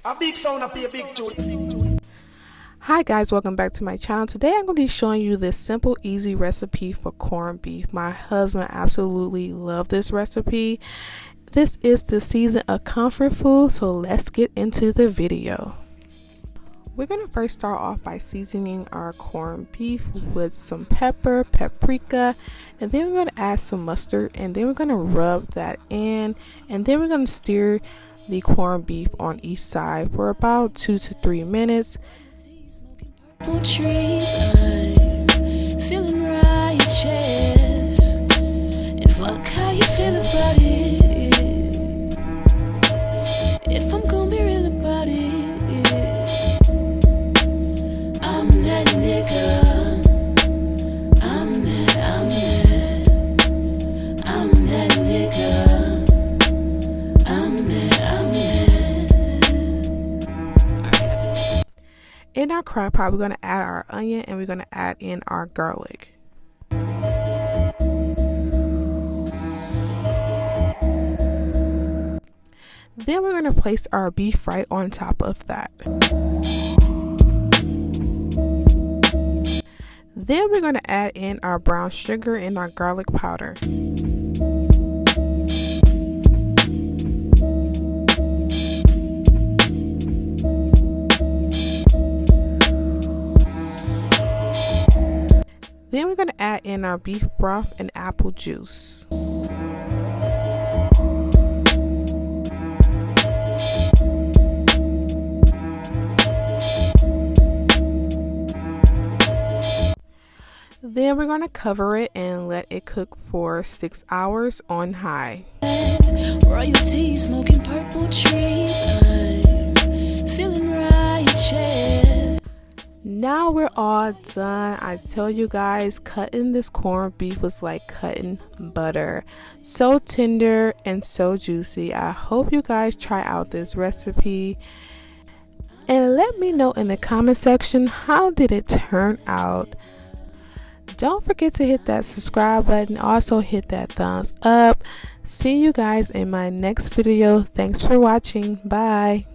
A big sound up here, big tune. Hi guys, welcome back to my channel. Today I'm going to be showing you this simple, easy recipe for corned beef. My husband absolutely loved this recipe. This is the season of comfort food, so let's get into the video. We're going to first start off by seasoning our corned beef with some pepper, paprika, and then we're going to add some mustard, and then we're going to rub that in, and then we're going to stir the corned beef on each side for about 2 to 3 minutes. Trees, I'm feeling righteous, and fuck how you feel about it. If I'm gonna be real about it, I'm that nigga. I'm that nigga. In our crock pot, we're going to add our onion and we're going to add in our garlic. Then we're going to place our beef right on top of that. Then we're going to add in our brown sugar and our garlic powder. Then we're going to add in our beef broth and apple juice. Then we're going to cover it and let it cook for 6 hours on high. Royalty smoking purple trees, I'm feeling righteous. Now we're all done. I tell you guys, cutting this corned beef was like cutting butter. So tender and so juicy. I hope you guys try out this recipe. And let me know in the comment section, how did it turn out? Don't forget to hit that subscribe button. Also hit that thumbs up. See you guys in my next video. Thanks for watching. Bye.